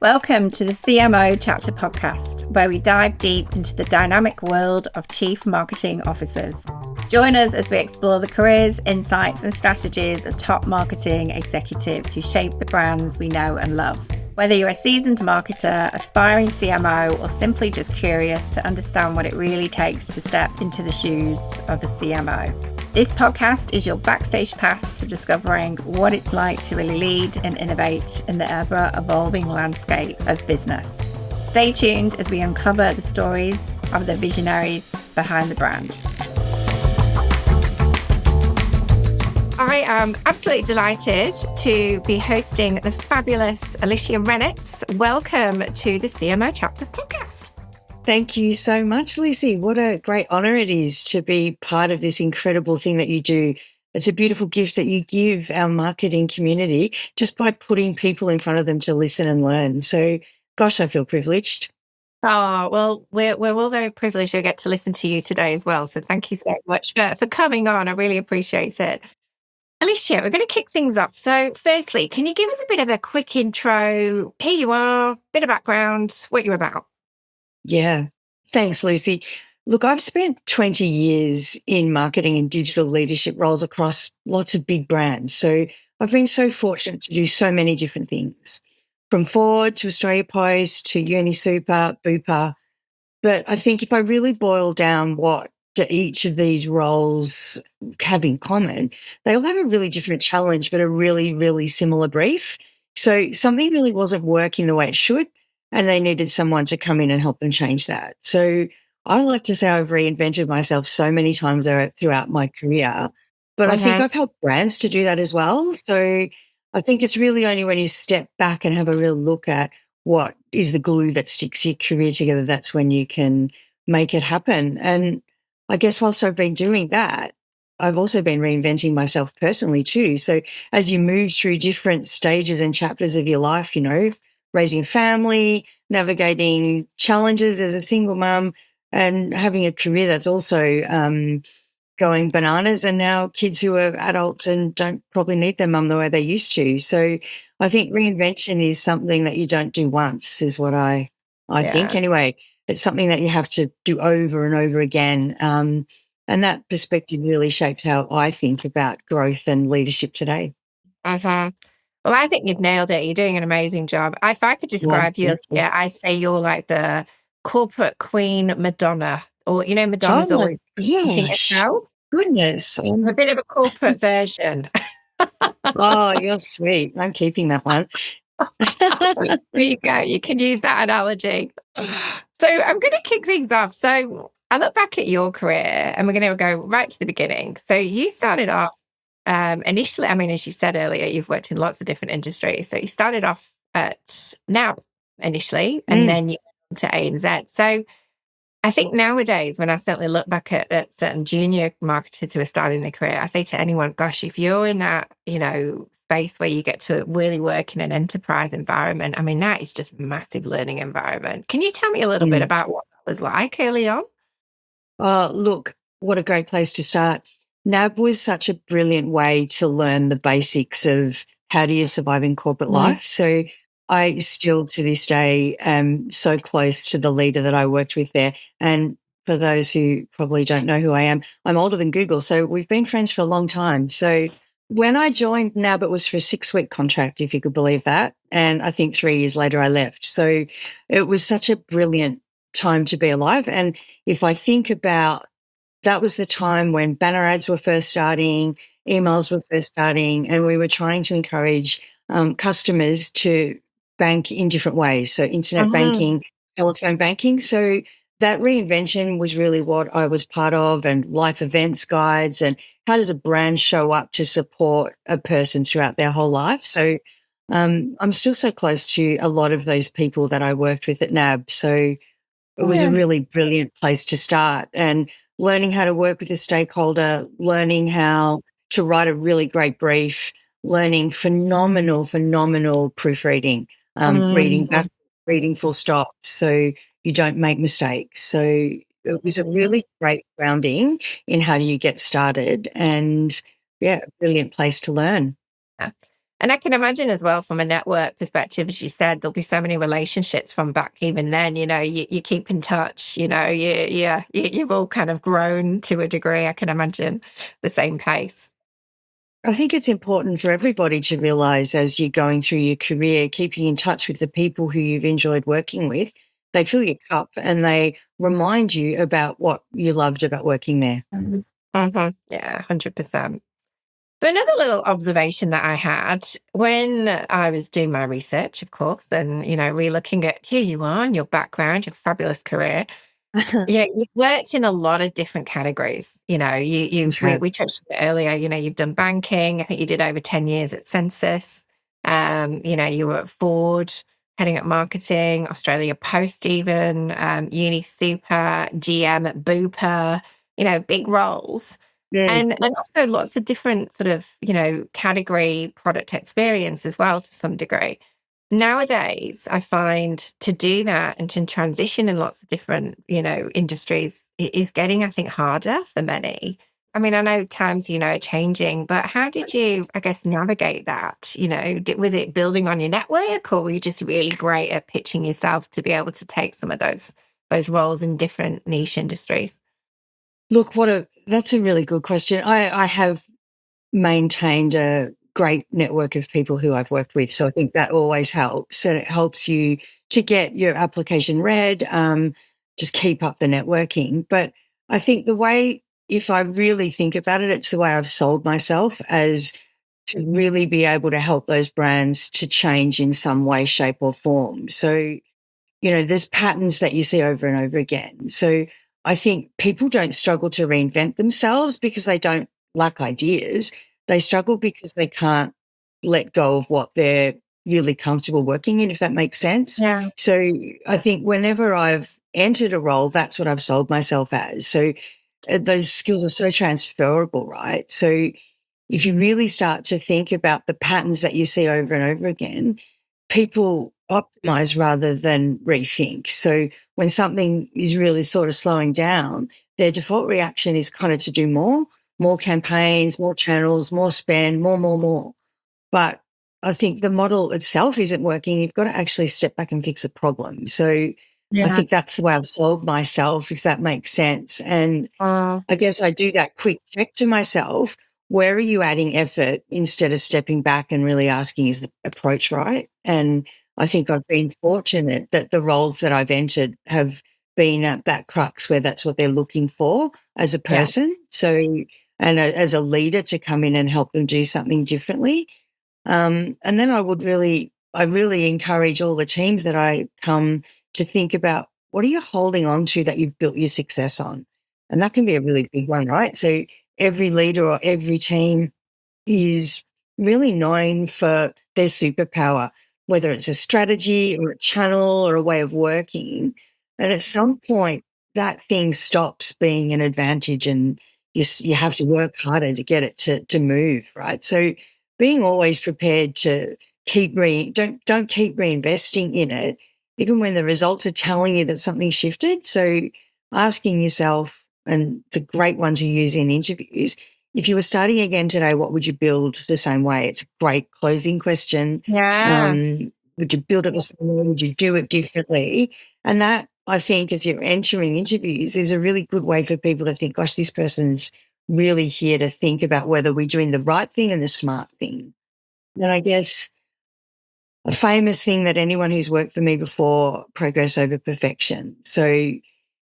Welcome to the CMO Chapter podcast, where we dive deep into the dynamic world of Chief Marketing Officers. Join us as we explore the careers, insights, and strategies of top marketing executives who shape the brands we know and love. Whether you're a seasoned marketer, aspiring CMO, or simply just curious to understand what it really takes to step into the shoes of a CMO. This podcast is your backstage pass to discovering what it's like to really lead and innovate in the ever-evolving landscape of business. Stay tuned as we uncover the stories of the visionaries behind the brand. I am absolutely delighted to be hosting the fabulous Alicia Rieniets. Welcome to the CMO Chapters podcast. Thank you so much, Lucy. What a great honor it is to be part of this incredible thing that you do. It's a beautiful gift that you give our marketing community just by putting people in front of them to listen and learn. So, gosh, I feel privileged. Oh, well, we're all very privileged to get to listen to you today as well. So thank you so much for coming on. I really appreciate it. Alicia, we're going to kick things off. So firstly, can you give us a bit of a quick intro, who you are, bit of background, what you're about? Yeah. Thanks, Lucy. Look, I've spent 20 years in marketing and digital leadership roles across lots of big brands. So I've been so fortunate to do so many different things, from Ford to Australia Post to UniSuper, Bupa. But I think if I really boil down what do each of these roles have in common, they all have a really different challenge, but a really, really similar brief. So something really wasn't working the way it should, and they needed someone to come in and help them change that. So I like to say I've reinvented myself so many times throughout my career, but I think I've helped brands to do that as well. So I think it's really only when you step back and have a real look at what is the glue that sticks your career together, that's when you can make it happen. And I guess whilst I've been doing that, I've also been reinventing myself personally too. So as you move through different stages and chapters of your life, raising a family, navigating challenges as a single mum, and having a career that's also going bananas, and now kids who are adults and don't probably need their mum the way they used to. So I think reinvention is something that you don't do once, is what I think anyway. It's something that you have to do over and over again. And that perspective really shapes how I think about growth and leadership today. Well, I think you've nailed it. You're doing an amazing job. If I could describe you, I'd say you're like the corporate queen Madonna. Or, Madonna's always painting herself. Goodness. I'm a bit of a corporate version. Oh, you're sweet. I'm keeping that one. There you go. You can use that analogy. So I'm going to kick things off. So I look back at your career and we're going to go right to the beginning. So you started off initially, as you said earlier, you've worked in lots of different industries. So you started off at NAB initially, and then you went to ANZ. So I think nowadays, when I certainly look back at certain junior marketers who are starting their career, I say to anyone, gosh, if you're in that, space where you get to really work in an enterprise environment, that is just a massive learning environment. Can you tell me a little bit about what that was like early on? Oh, look, what a great place to start. NAB was such a brilliant way to learn the basics of how do you survive in corporate life. So I still to this day am so close to the leader that I worked with there. And for those who probably don't know who I am, I'm older than Google. So we've been friends for a long time. So when I joined NAB, it was for a 6-week contract, if you could believe that. And I think 3 years later I left. So it was such a brilliant time to be alive. And if I think about, that was the time when banner ads were first starting, emails were first starting, and we were trying to encourage customers to bank in different ways. So internet banking, telephone banking. So that reinvention was really what I was part of, and life events guides, and how does a brand show up to support a person throughout their whole life. So I'm still so close to a lot of those people that I worked with at NAB. So it was a really brilliant place to start, and learning how to work with a stakeholder, learning how to write a really great brief, learning phenomenal proofreading, reading back, reading full stop so you don't make mistakes. So it was a really great grounding in how do you get started, and a brilliant place to learn. Yeah. And I can imagine as well from a network perspective, as you said, there'll be so many relationships from back even then, you keep in touch, you've all kind of grown to a degree, I can imagine, the same pace. I think it's important for everybody to realize as you're going through your career, keeping in touch with the people who you've enjoyed working with, they fill your cup and they remind you about what you loved about working there. Mhm. Yeah, 100%. So another little observation that I had when I was doing my research, of course, and really looking at who you are and your background, your fabulous career. Yeah, you've worked in a lot of different categories. You have. We touched on it earlier. You've done banking. I think you did over 10 years at Census. You were at Ford, heading up marketing, Australia Post, even UniSuper, GM at Bupa. Big roles, Yeah. and also lots of different sort of category product experience as well to some degree. Nowadays, I find to do that and to transition in lots of different, industries is getting, I think, harder for many. I mean, I know times, are changing, but how did you, I guess, navigate that? Was it building on your network, or were you just really great at pitching yourself to be able to take some of those roles in different niche industries? Look, that's a really good question. I have maintained a great network of people who I've worked with. So I think that always helps. And it helps you to get your application read, just keep up the networking. But I think if I really think about it, it's the way I've sold myself as to really be able to help those brands to change in some way, shape, or form. So there's patterns that you see over and over again. So I think people don't struggle to reinvent themselves because they don't lack ideas. They struggle because they can't let go of what they're really comfortable working in, if that makes sense. Yeah. So I think whenever I've entered a role, that's what I've sold myself as. So those skills are so transferable, right? So if you really start to think about the patterns that you see over and over again, people optimize rather than rethink. So when something is really sort of slowing down, their default reaction is kind of to do more campaigns, more channels, more spend, more. But I think the model itself isn't working. You've got to actually step back and fix the problem. So I Yeah. think that's the way I've sold myself, if that makes sense. And I guess I do that quick check to myself. Where are you adding effort instead of stepping back and really asking, is the approach right? And I think I've been fortunate that the roles that I've entered have been at that crux where that's what they're looking for as a Yeah. person. So, and as a leader to come in and help them do something differently. And then I really encourage all the teams that I come to think about, what are you holding on to that you've built your success on? And that can be a really big one, right? So every leader or every team is really known for their superpower, whether it's a strategy or a channel or a way of working. And at some point, that thing stops being an advantage and you have to work harder to get it to move, right? So being always prepared to don't keep reinvesting in it, even when the results are telling you that something shifted. So asking yourself, and it's a great one to use in interviews, if you were starting again today, what would you build the same way? It's a great closing question. Yeah. Would you build it the same way? Would you do it differently? And that, I think, as you're entering interviews, is a really good way for people to think, gosh, this person's really here to think about whether we're doing the right thing and the smart thing. And I guess a famous thing that anyone who's worked for me before, progress over perfection. So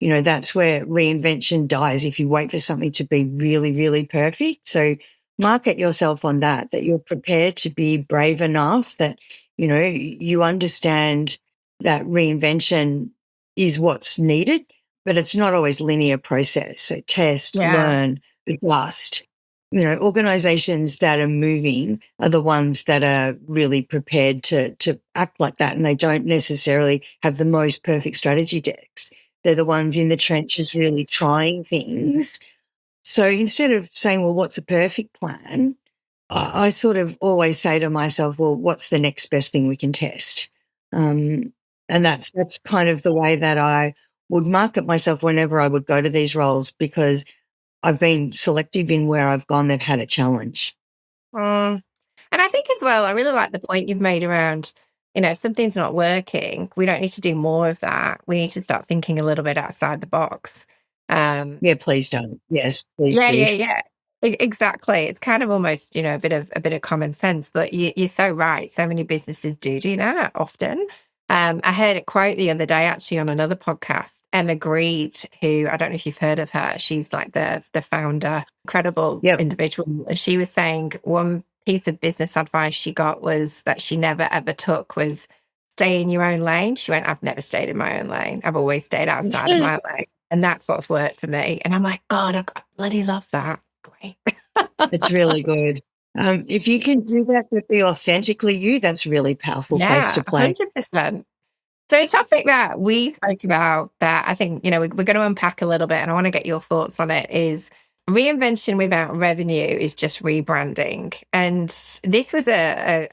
that's where reinvention dies if you wait for something to be really, really perfect. So market yourself on that you're prepared to be brave enough that, you understand that reinvention is what's needed, but it's not always linear process. So test, Yeah. learn, adjust. Organizations that are moving are the ones that are really prepared to act like that. And they don't necessarily have the most perfect strategy decks. They're the ones in the trenches really trying things. So instead of saying, well, what's a perfect plan? I sort of always say to myself, well, what's the next best thing we can test? And that's kind of the way that I would market myself whenever I would go to these roles, because I've been selective in where I've gone. They've had a challenge. Mm. And I think as well, I really like the point you've made around, if something's not working, we don't need to do more of that. We need to start thinking a little bit outside the box. Yeah, please don't. Yes, please Yeah, do. yeah, yeah. Exactly. It's kind of almost, a bit of common sense, but you're so right. So many businesses do that often. I heard a quote the other day actually on another podcast. Emma Greed, who I don't know if you've heard of her, she's like the founder, incredible Yep. individual. And she was saying one piece of business advice she got was that she never ever took was stay in your own lane. She went, I've never stayed in my own lane. I've always stayed outside of my lane. And that's what's worked for me. And I'm like, God, I bloody love that. Great. It's really good. If you can do that but be authentically you, that's a really powerful place Yeah, to play. 100%. So a topic that we spoke about that I think, we're going to unpack a little bit and I want to get your thoughts on it is reinvention without revenue is just rebranding. And this was very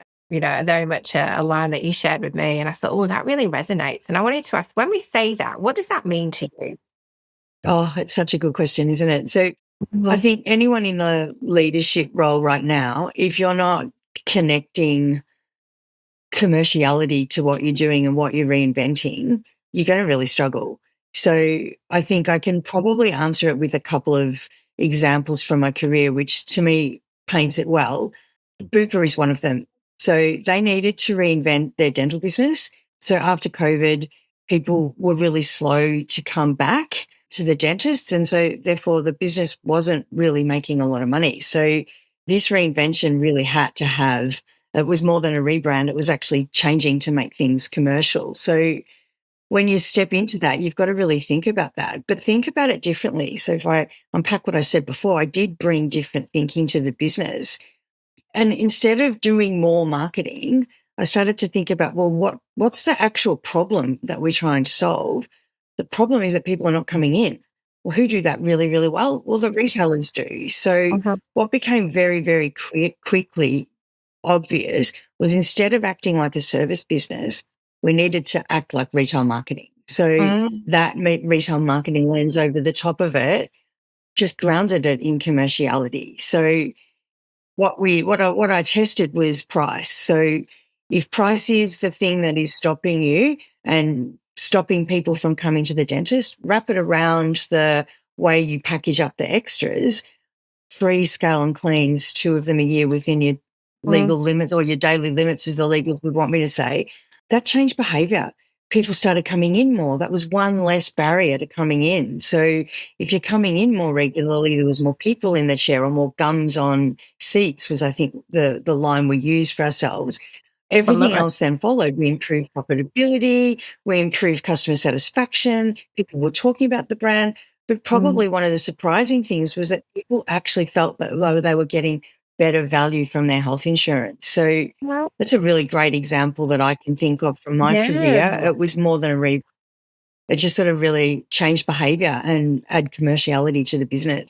much a line that you shared with me. And I thought, oh, that really resonates. And I wanted to ask, when we say that, what does that mean to you? Oh, it's such a good question, isn't it? So I think anyone in a leadership role right now, if you're not connecting commerciality to what you're doing and what you're reinventing, you're going to really struggle. So I think I can probably answer it with a couple of examples from my career, which to me paints it well. Bupa is one of them. So they needed to reinvent their dental business. So after COVID, people were really slow to come back to the dentists. And so therefore the business wasn't really making a lot of money. So this reinvention really had to have, it was more than a rebrand. It was actually changing to make things commercial. So when you step into that, you've got to really think about that, but think about it differently. So if I unpack what I said before, I did bring different thinking to the business. And instead of doing more marketing, I started to think about, well, what's the actual problem that we're trying to solve? The problem is that people are not coming in. Well, who do that really, really well? Well, the retailers do. So Mhm. what became very, very quickly obvious was instead of acting like a service business, we needed to act like retail marketing. So Mm. that retail marketing lens over the top of it just grounded it in commerciality. So what I tested was price. So if price is the thing that is stopping you and stopping people from coming to the dentist, wrap it around the way you package up the extras. 3 scale and cleans, 2 of them a year within your Mm. legal limits or your daily limits, as the legals would want me to say. That changed behaviour. People started coming in more. That was one less barrier to coming in. So if you're coming in more regularly, there was more people in the chair or more gums on seats was, I think, the line we used for ourselves. I Everything love it. else then followed. We improved profitability, we improved customer satisfaction, people were talking about the brand. But Mm. probably one of the surprising things was that people actually felt that they were getting better value from their health insurance. So Well, that's a really great example that I can think of from my yeah. career. It was more than it just sort of really changed behavior and add commerciality to the business.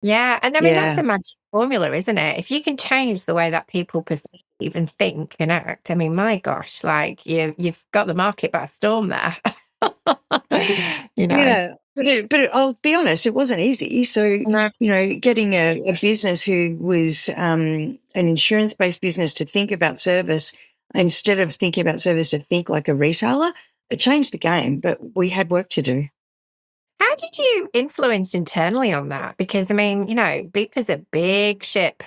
Yeah, and I mean, that's Yeah. a magic formula, isn't it? If you can change the way that people perceive and think and act, I mean, my gosh, like you've got the market by storm there. You know? Yeah, I'll be honest, it wasn't easy. So, No. getting a business who was an insurance-based business to think about service instead of thinking about service to think like a retailer, it changed the game, but we had work to do. How did you influence internally on that? Because I mean, Beep is a big ship.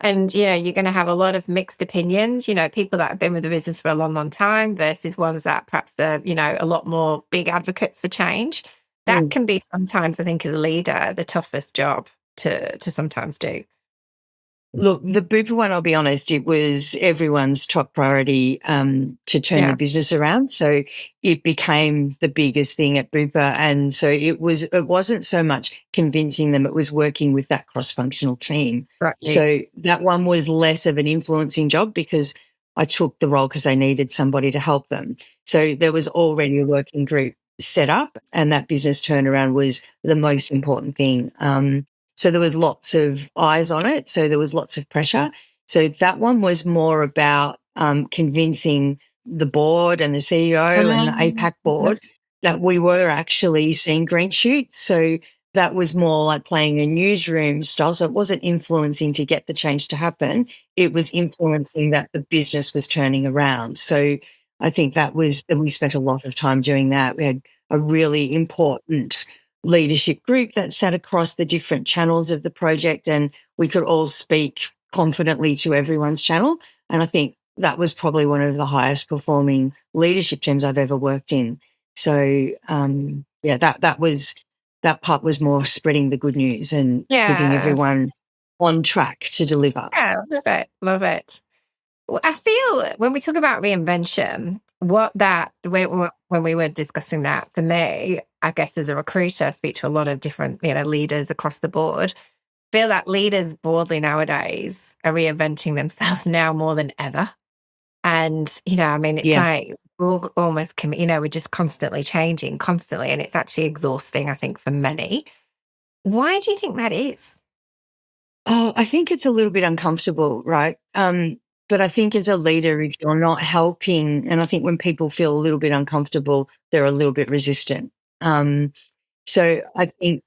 And you're going to have a lot of mixed opinions, people that have been with the business for a long, long time versus ones that perhaps are, a lot more big advocates for change. That Mm. can be sometimes, I think, as a leader, the toughest job to sometimes do. Look, the Bupa one, I'll be honest, it was everyone's top priority to turn the Yeah, business around. So it became the biggest thing at Bupa. And so it wasn't so much convincing them, it was working with that cross-functional team. got you. So that one was less of an influencing job because I took the role because they needed somebody to help them. So there was already a working group set up and that business turnaround was the most important thing. So there was lots of eyes on it. So there was lots of pressure. So that one was more about convincing the board and the CEO and the Um, APAC board that we were actually seeing green shoots. So that was more like playing a newsroom style. So it wasn't influencing to get the change to happen. It was influencing that the business was turning around. So I think that we spent a lot of time doing that. We had a really important leadership group that sat across the different channels of the project, and we could all speak confidently to everyone's channel. And I think that was probably one of the highest performing leadership teams I've ever worked in. So, that part was more spreading the good news and keeping Yeah. everyone on track to deliver. Yeah, love it. Love it. Well, I feel when we talk about reinvention, when we were discussing that, for me, I guess as a recruiter, I speak to a lot of different, leaders across the board. Feel that leaders broadly nowadays are reinventing themselves now more than ever. And, I mean, it's Yeah. like we're all almost, we're just constantly changing, constantly. And it's actually exhausting, I think, for many. Why do you think that is? Oh, I think it's a little bit uncomfortable, right? But I think as a leader, if you're not helping, and I think when people feel a little bit uncomfortable, they're a little bit resistant. So I think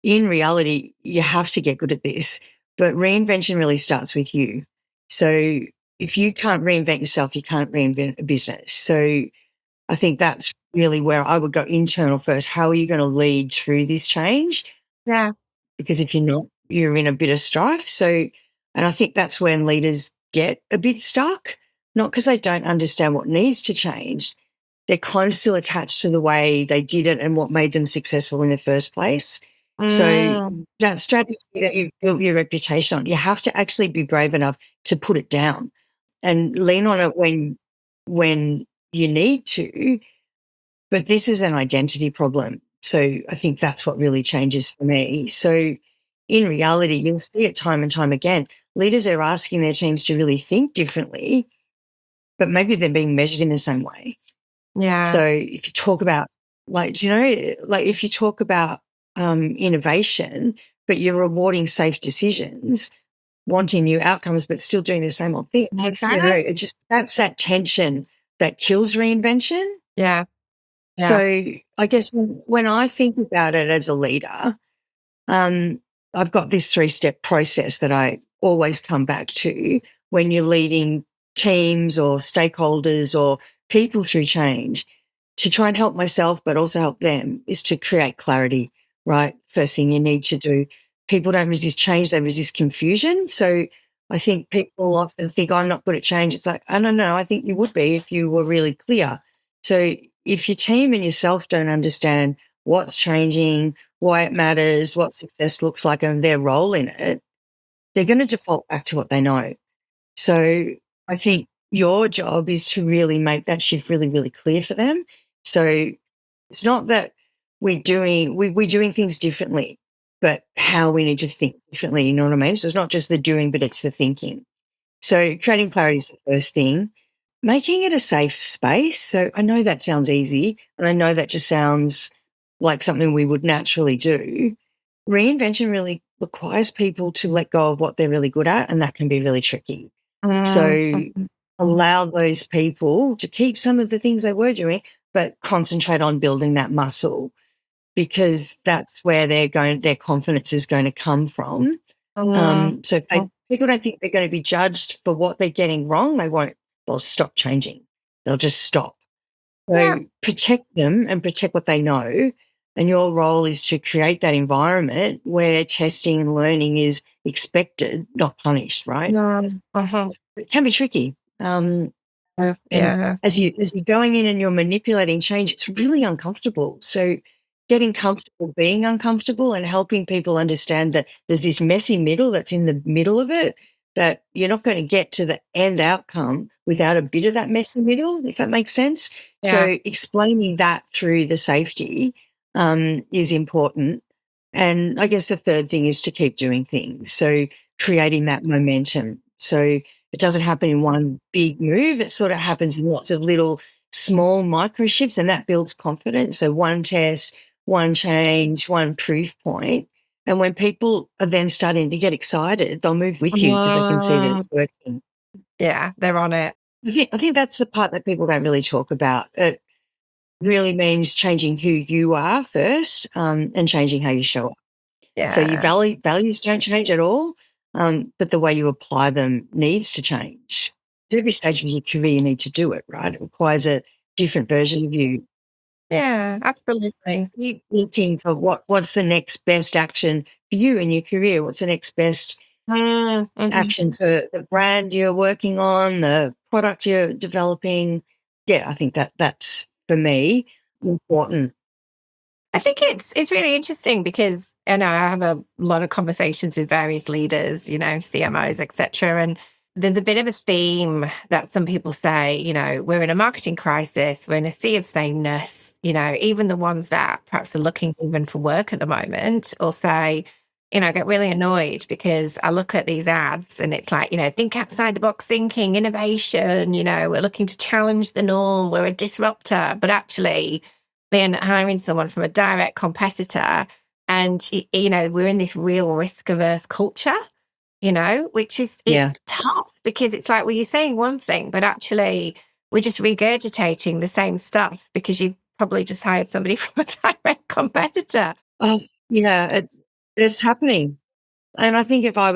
in reality, you have to get good at this, but reinvention really starts with you. So if you can't reinvent yourself, you can't reinvent a business. So I think that's really where I would go internal first. How are you going to lead through this change? Yeah. Because if you're not, you're in a bit of strife. So, and I think that's when leaders get a bit stuck, not because they don't understand what needs to change. They're kind of still attached to the way they did it and what made them successful in the first place. So that strategy that you've built your reputation on, you have to actually be brave enough to put it down and lean on it when you need to. But this is an identity problem. So I think that's what really changes for me. So in reality, you'll see it time and time again. Leaders are asking their teams to really think differently, but maybe they're being measured in the same way. Yeah. So if you talk about, if you talk about innovation, but you're rewarding safe decisions, wanting new outcomes, but still doing the same old thing, it just, that's that tension that kills reinvention. Yeah. Yeah. So I guess when I think about it as a leader, I've got this 3-step process that I always come back to when you're leading teams or stakeholders or people through change to try and help myself, but also help them, is to create clarity, right? First thing you need to do. People don't resist change, they resist confusion. So I think people often think, I'm not good at change. It's like, I don't know, I think you would be if you were really clear. So if your team and yourself don't understand what's changing, why it matters, what success looks like, and their role in it, they're going to default back to what they know. So I think your job is to really make that shift really, really clear for them. So it's not that we're doing things differently, but how we need to think differently, you know what I mean? So it's not just the doing, but it's the thinking. So creating clarity is the first thing. Making it a safe space. So I know that sounds easy, and I know that just sounds like something we would naturally do. Reinvention really requires people to let go of what they're really good at, and that can be really tricky. So allow those people to keep some of the things they were doing, but concentrate on building that muscle, because that's where their confidence is going to come from. So if people don't think they're going to be judged for what they're getting wrong, they'll stop changing. They'll just stop. So protect them and protect what they know. And your role is to create that environment where testing and learning is expected, not punished, right? It can be tricky. And as you're going in and you're manipulating change, it's really uncomfortable. So getting comfortable being uncomfortable and helping people understand that there's this messy middle that's in the middle of it, that you're not going to get to the end outcome without a bit of that messy middle, if that makes sense. Yeah. So explaining that through the safety is important. And I guess the third thing is to keep doing things. So creating that momentum. So it doesn't happen in one big move. It sort of happens in lots of little small micro shifts, and that builds confidence. So one test, one change, one proof point. And when people are then starting to get excited, they'll move with you because they can see that it's working. Yeah, they're on it. I think that's the part that people don't really talk about. really means changing who you are first, and changing how you show up. So your Yeah. values don't change at all, but the way you apply them needs to change. At every stage of your career, you need to do it, right? It requires a different version of you. Yeah, absolutely. Keep looking for what's the next best action for you in your career. What's the next best Mhm. action for the brand you're working on, the product you're developing? Yeah, I think that's for me important. I think it's really interesting because I know I have a lot of conversations with various leaders, CMOs, etc. And there's a bit of a theme that some people say, we're in a marketing crisis, we're in a sea of sameness, even the ones that perhaps are looking even for work at the moment or say, I get really annoyed because I look at these ads and it's like, think outside the box thinking, innovation, we're looking to challenge the norm, we're a disruptor, but actually being hiring someone from a direct competitor and we're in this real risk averse culture, which is Yeah. it's tough because it's like, well, you're saying one thing, but actually we're just regurgitating the same stuff because you probably just hired somebody from a direct competitor. Oh, yeah, it's happening. And I think if I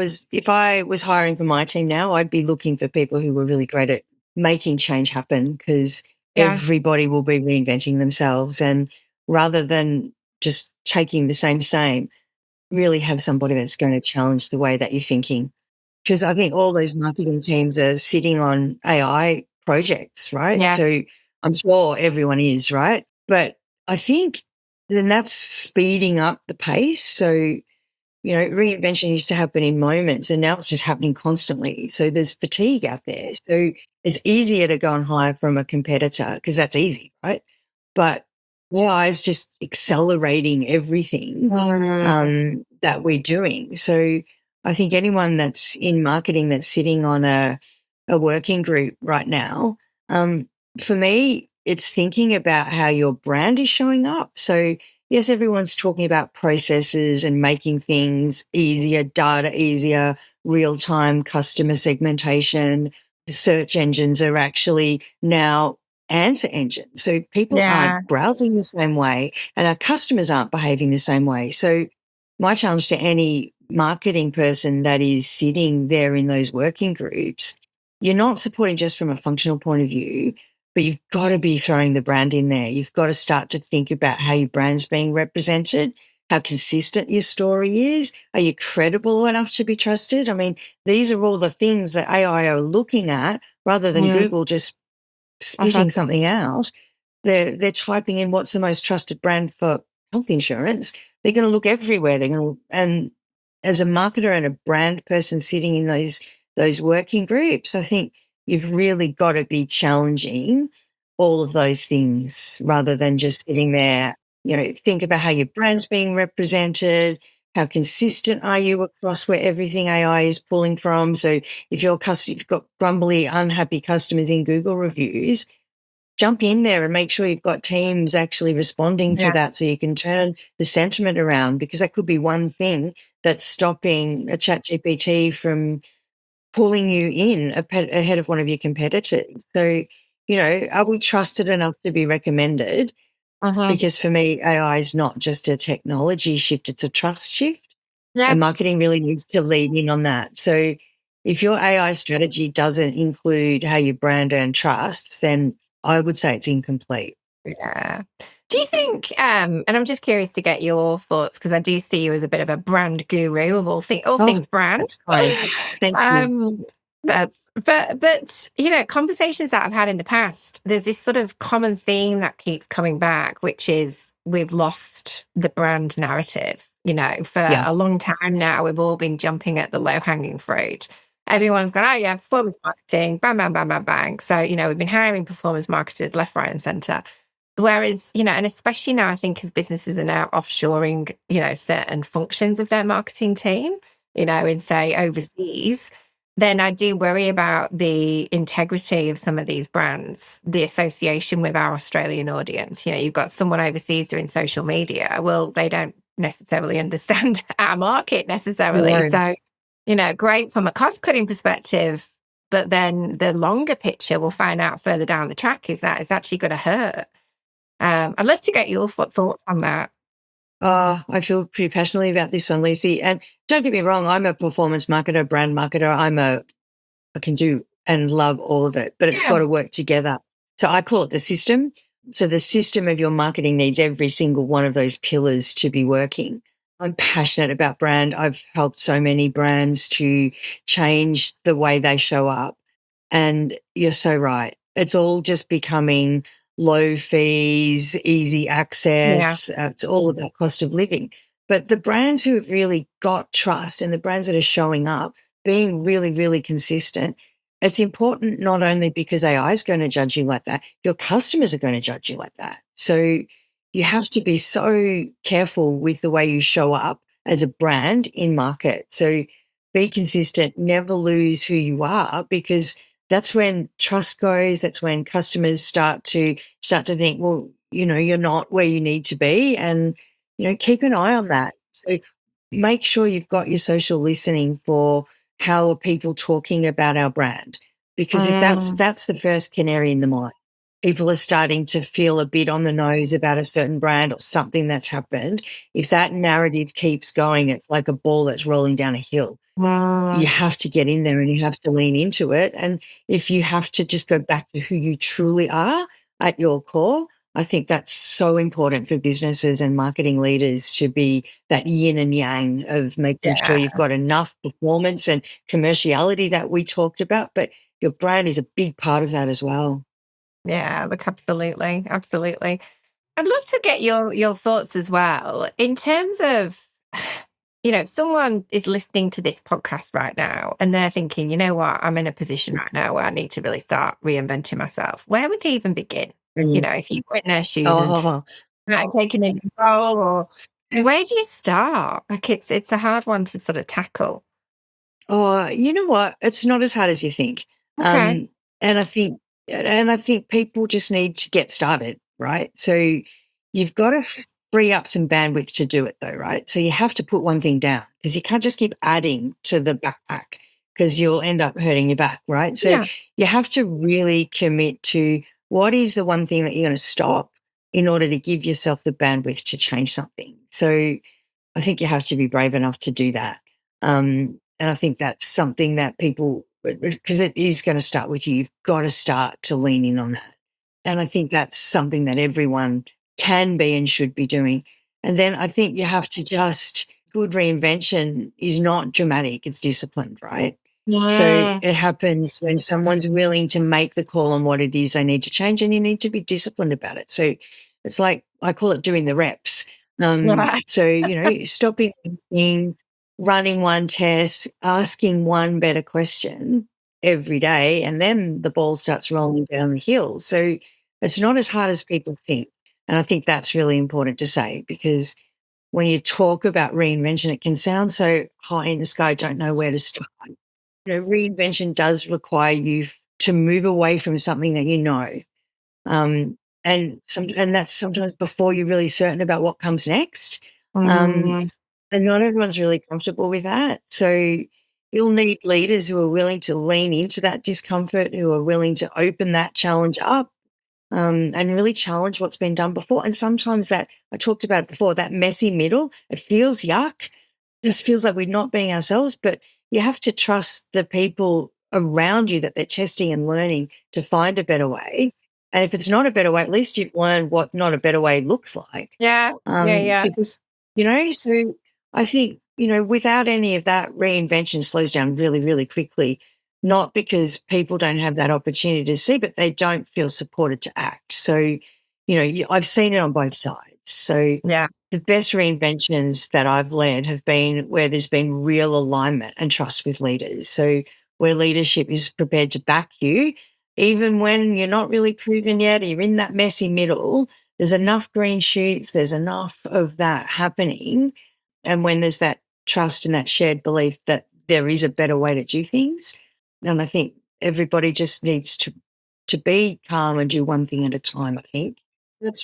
was hiring for my team now, I'd be looking for people who were really great at making change happen because Yeah. everybody will be reinventing themselves. And rather than just taking the same, really have somebody that's going to challenge the way that you're thinking. Because I think all those marketing teams are sitting on AI projects, right? Yeah. So I'm sure everyone is, right? But I think then that's speeding up the pace. So reinvention used to happen in moments and now it's just happening constantly. So there's fatigue out there. So it's easier to go and hire from a competitor because that's easy, right? But AI is just accelerating everything Mm. that we're doing. So I think anyone that's in marketing that's sitting on a working group right now, for me, it's thinking about how your brand is showing up. So yes, everyone's talking about processes and making things easier, data easier, real time customer segmentation. The search engines are actually now answer engines. So people Yeah. aren't browsing the same way and our customers aren't behaving the same way. So my challenge to any marketing person that is sitting there in those working groups, you're not supporting just from a functional point of view, but you've got to be throwing the brand in there. You've got to start to think about how your brand's being represented, how consistent your story is. Are you credible enough to be trusted? I mean, these are all the things that AI are looking at rather than Mm. Google just Uh-huh. spitting something out. They're typing in what's the most trusted brand for health insurance. They're going to look everywhere. And as a marketer and a brand person sitting in those working groups, I think you've really got to be challenging all of those things rather than just sitting there. Think about how your brand's being represented. How consistent are you across where everything AI is pulling from? So if you've got grumbly, unhappy customers in Google reviews, jump in there and make sure you've got teams actually responding to Yeah. that so you can turn the sentiment around because that could be one thing that's stopping a chat GPT from pulling you in ahead of one of your competitors. So, are we trusted enough to be recommended? Uh-huh. Because for me, AI is not just a technology shift, it's a trust shift. Yeah. And marketing really needs to lead in on that. So if your AI strategy doesn't include how you brand earn trust, then I would say it's incomplete. Yeah. Do you think, and I'm just curious to get your thoughts because I do see you as a bit of a brand guru of all Oh, things brand. that's kind. Thank you. um, but conversations that I've had in the past, there's this sort of common theme that keeps coming back, which is we've lost the brand narrative. For Yeah. a long time now, we've all been jumping at the low hanging fruit. Everyone's gone, oh yeah, performance marketing, bang, bang, bang, bang, bang. So, we've been hiring performance marketers left, right, and center. Whereas, and especially now, I think as businesses are now offshoring, certain functions of their marketing team, in say overseas, then I do worry about the integrity of some of these brands, the association with our Australian audience. You've got someone overseas doing social media. Well, they don't necessarily understand our market necessarily. No. So, great from a cost cutting perspective. But then the longer picture we'll find out further down the track is that it's actually going to hurt. I'd love to get your thoughts on that. Oh, I feel pretty passionately about this one, Lucy. And don't get me wrong, I'm a performance marketer, brand marketer. I can do and love all of it, but it's Yeah. got to work together. So I call it the system. So the system of your marketing needs every single one of those pillars to be working. I'm passionate about brand. I've helped so many brands to change the way they show up. And you're so right. It's all just becoming low fees, easy Yeah. access. It's all about cost of living. But the brands who have really got trust and the brands that are showing up, being really, really consistent, it's important not only because AI is going to judge you like that, your customers are going to judge you like that. So you have to be so careful with the way you show up as a brand in market. So be consistent, never lose who you are, because that's when trust goes. That's when customers start to think, well, you're not where you need to be, and keep an eye on that. So make sure you've got your social listening for how are people talking about our brand, because if Mm. that's the first canary in the mine. People are starting to feel a bit on the nose about a certain brand or something that's happened. If that narrative keeps going, it's like a ball that's rolling down a hill. You Mm. have to get in there and you have to lean into it. And if you have to just go back to who you truly are at your core, I think that's so important for businesses and marketing leaders to be that yin and yang of making sure Yeah. you've got enough performance and commerciality that we talked about, but your brand is a big part of that as well. Yeah. Look, absolutely. Absolutely. I'd love to get your thoughts as well in terms of, if someone is listening to this podcast right now and they're thinking, you know what, I'm in a position right now where I need to really start reinventing myself. Where would they even begin? Mm. If you were in their shoes and Oh, like taking a new role, or where do you start? Like it's a hard one to sort of tackle. Oh, you know what? It's not as hard as you think. Okay. Um, and I think people just need to get started, right? So you've got to free up some bandwidth to do it though, right? So you have to put one thing down because you can't just keep adding to the backpack because you'll end up hurting your back, right? So Yeah. you have to really commit to what is the one thing that you're going to stop in order to give yourself the bandwidth to change something. So I think you have to be brave enough to do that. And I think that's something that people, because it is going to start with you, you've got to start to lean in on that. And I think that's something that everyone can be and should be doing. And then I think you have to just, good reinvention is not dramatic, it's disciplined, right? So Yeah. it happens when someone's willing to make the call on what it is they need to change, and you need to be disciplined about it. So it's like, I call it doing the reps. Yeah. So, stopping thinking, running one test, asking one better question every day, and then the ball starts rolling down the hill. So it's not as hard as people think. And I think that's really important to say, because when you talk about reinvention, it can sound so high in the sky, don't know where to start. Reinvention does require you to move away from something that you know. And that's sometimes before you're really certain about what comes next. Um, Mm. and not everyone's really comfortable with that. So you'll need leaders who are willing to lean into that discomfort, who are willing to open that challenge up, and really challenge what's been done before. And sometimes that, I talked about it before, that messy middle, it feels yuck. Just feels like we're not being ourselves, but you have to trust the people around you that they're testing and learning to find a better way. And if it's not a better way, at least you've learned what not a better way looks like. Yeah. Yeah. Yeah. Because, so I think, without any of that, reinvention slows down really, really quickly, not because people don't have that opportunity to see, but they don't feel supported to act. So, I've seen it on both sides. So Yeah. the best reinventions that I've led have been where there's been real alignment and trust with leaders. So where leadership is prepared to back you, even when you're not really proven yet, you're in that messy middle, there's enough green shoots, there's enough of that happening. And when there's that trust and that shared belief that there is a better way to do things, and I think everybody just needs to be calm and do one thing at a time, I think. And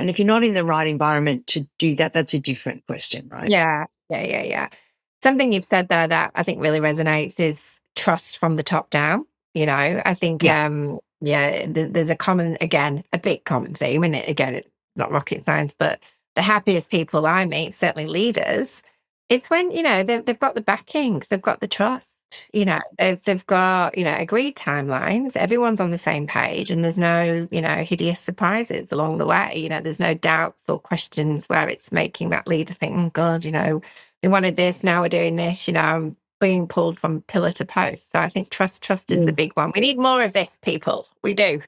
if you're not in the right environment to do that, that's a different question, right? Yeah. Yeah. Yeah. Yeah. Something you've said there that I think really resonates is trust from the top down. I think Yeah. Yeah, there's a big common theme, and again, it's not rocket science, but the happiest people I meet, certainly leaders, it's when, they've got the backing, they've got the trust, they've got, agreed timelines, everyone's on the same page, and there's no, hideous surprises along the way. There's no doubts or questions where it's making that leader think, oh God, we wanted this, now we're doing this, I'm being pulled from pillar to post. So I think trust is the Mm. big one. We need more of this, people. We do.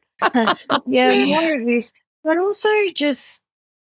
Yeah, more of this, but also just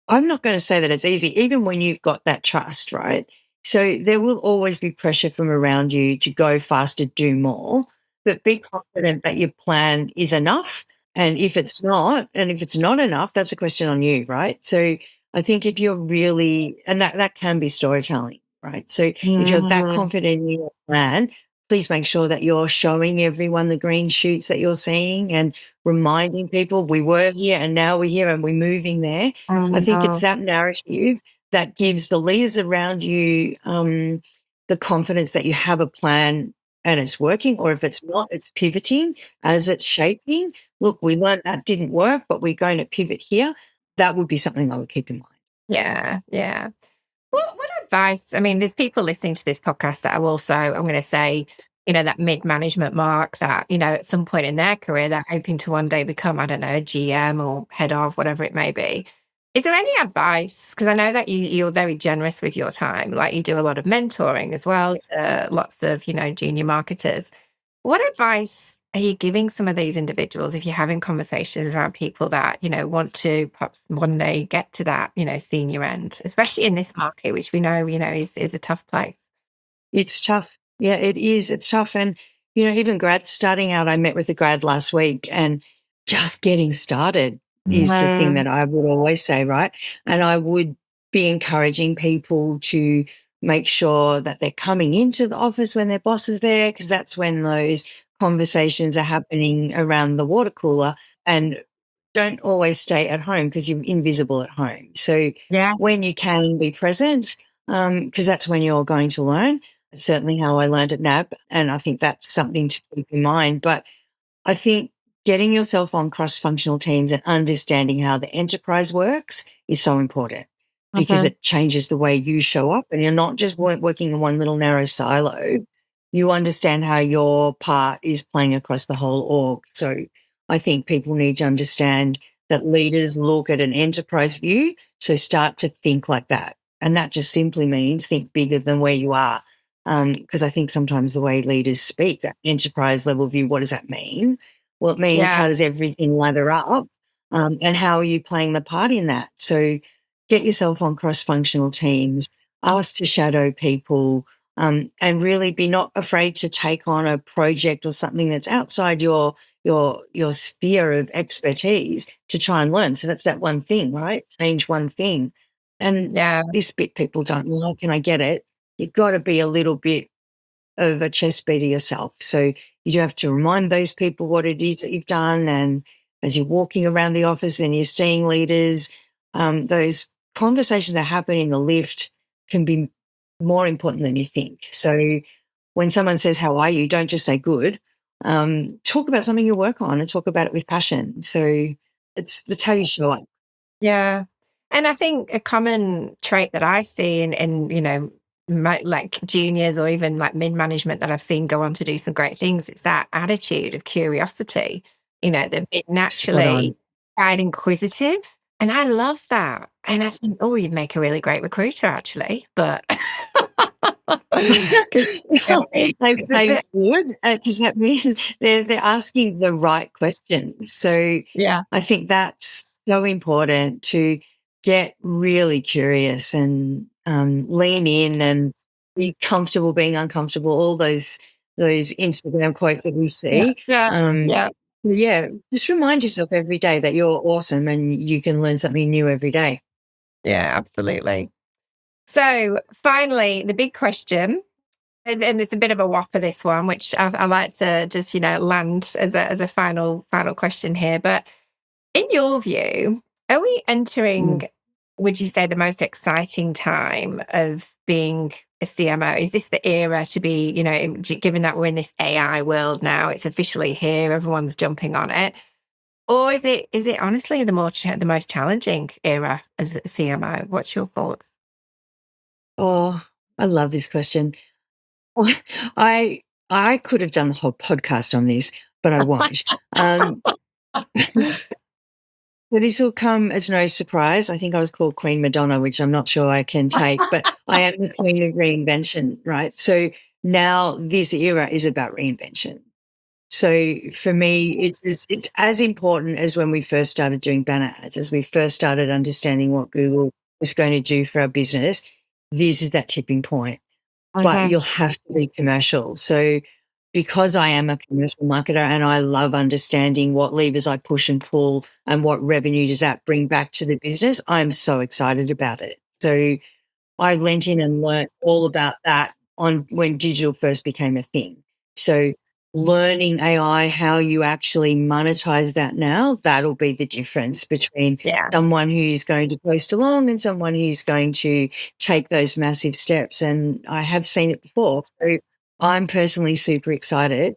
I'm not going to say that it's easy, even when you've got that trust, right? So there will always be pressure from around you to go faster, do more, but be confident that your plan is enough. And if it's not, and if it's not enough, that's a question on you, right? So I think if you're really, and that can be storytelling, right? So if you're that Mm, confident in your plan, please make sure that you're showing everyone the green shoots that you're seeing and reminding people we were here and now we're here and we're moving there. I think it's oh, that narrative that gives the leaders around you the confidence that you have a plan and it's working, or if it's not, it's pivoting as it's shaping. Look, we learned that didn't work, but we're going to pivot here. That would be something I would keep in mind. yeah, yeah. What advice? I mean, there's people listening to this podcast that are also, I'm going to say, that mid management mark that, at some point in their career, they're hoping to one day become, I don't know, a GM or head of whatever it may be. Is there any advice? Because I know that you're very generous with your time, like you do a lot of mentoring as well to lots of, junior marketers. What advice are you giving some of these individuals if you're having conversations around people that, want to perhaps one day get to that, senior end, especially in this market, which we know, is a tough place? It's tough. Yeah, it is. It's tough. And, even grads starting out, I met with a grad last week and just getting started is the thing Mm, that I would always say, right? And I would be encouraging people to make sure that they're coming into the office when their boss is there, because that's when those conversations are happening around the water cooler. And don't always stay at home because you're invisible at home. So yeah. when you can be present, because that's when you're going to learn. It's certainly how I learned at NAB, and I think that's something to keep in mind. But I think getting yourself on cross-functional teams and understanding how the enterprise works is so important because Mhm. it changes the way you show up, and you're not just working in one little narrow silo. You understand how your part is playing across the whole org. So I think people need to understand that leaders look at an enterprise view, so start to think like that. And that just simply means think bigger than where you are. Because I think sometimes the way leaders speak, that enterprise level view, what does that mean? Well, it means Yeah. how does everything ladder up? And how are you playing the part in that? So get yourself on cross functional teams, ask to shadow people, and really be not afraid to take on a project or something that's outside your sphere of expertise to try and learn. So that's that one thing, right? Change one thing. And Yeah. this bit people don't like, and I get it. You've got to be a little bit of a chest beater yourself. So you do have to remind those people what it is that you've done. And as you're walking around the office and you're seeing leaders, those conversations that happen in the lift can be more important than you think. So when someone says, "How are you?" don't just say good. Talk about something you work on and talk about it with passion. So that's how you show up. Yeah. And I think a common trait that I see in like juniors or even like mid management that I've seen go on to do some great things, it's that attitude of curiosity, they're Spot naturally on. quite inquisitive. And I love that. And I think, oh, you'd make a really great recruiter, actually. But because Well, they would, because that means they're asking the right questions. So yeah. I think that's so important to get really curious and lean in and be comfortable being uncomfortable. All those Instagram quotes that we Yeah. see. Yeah. Um, Yeah. yeah, just remind yourself every day that you're awesome and you can learn something new every day. Yeah, absolutely. So finally, the big question, and it's a bit of a whopper, this one, which I like to just, land as a final question here. But in your view, are we entering, Mm. would you say, the most exciting time of being a CMO? Is this the era to be, given that we're in this AI world now, it's officially here, everyone's jumping on it. Or is it honestly the most challenging era as a CMO? What's your thoughts? Oh, I love this question. Well, I could have done the whole podcast on this, but I won't. Um, so this will come as no surprise. I think I was called Queen Madonna, which I'm not sure I can take, but I am the queen of reinvention, right? So now this era is about reinvention. So for me, it's as important as when we first started doing banner ads, as we first started understanding what Google was going to do for our business. This is that tipping point, but Mhm. you'll have to be commercial. So because I am a commercial marketer and I love understanding what levers I push and pull and what revenue does that bring back to the business, I'm so excited about it. So I went in and learnt all about that on when digital first became a thing. So learning AI, how you actually monetize that now, that'll be the difference between Yeah. someone who's going to coast along and someone who's going to take those massive steps. And I have seen it before. So I'm personally super excited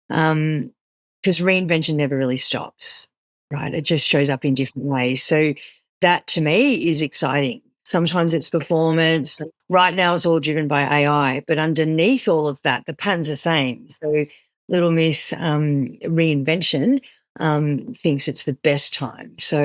because reinvention never really stops, right? It just shows up in different ways. So that to me is exciting. Sometimes it's performance. Right now it's all driven by AI, but underneath all of that, the pattern's the same. So little Miss Reinvention thinks it's the best time. So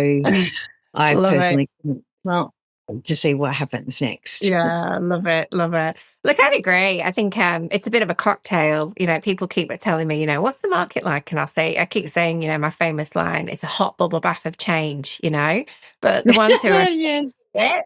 I Love it. personally can't wait to see what happens next. Yeah, love it, love it. Look, I'd agree. I think it's a bit of a cocktail. People keep telling me, what's the market like? And I keep saying, my famous line, it's a hot bubble bath of change. But the ones who are Yes. it,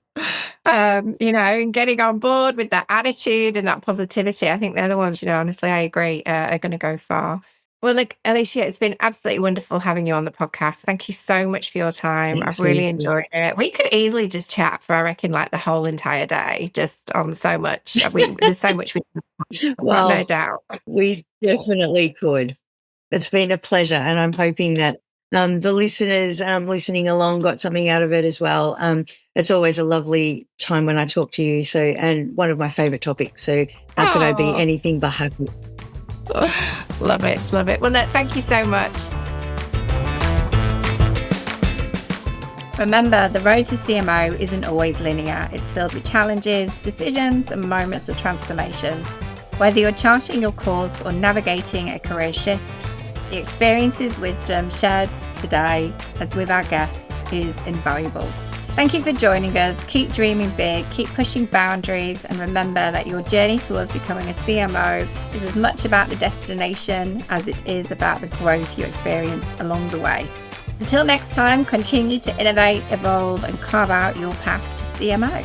and getting on board with that attitude and that positivity, I think they're the ones, honestly, I agree, are going to go far. Well, look, Alicia, it's been absolutely wonderful having you on the podcast. Thank you so much for your time. I've Thanks, really Lucy. enjoyed it. We could easily just chat for, I reckon, like the whole entire day, just on so much. There's so much I've got no Well, doubt. we definitely could. It's been a pleasure, and I'm hoping that the listeners listening along got something out of it as well. It's always a lovely time when I talk to you. So, and one of my favourite topics. So, how could I be Oh, anything but happy? love it, love it. Well, look, thank you so much. Remember, the road to CMO isn't always linear. It's filled with challenges, decisions, and moments of transformation. Whether you're charting your course or navigating a career shift, the experiences, wisdom shared today, as with our guests, is invaluable. Thank you for joining us. Keep dreaming big, keep pushing boundaries, and remember that your journey towards becoming a CMO is as much about the destination as it is about the growth you experience along the way. Until next time, continue to innovate, evolve, and carve out your path to CMO.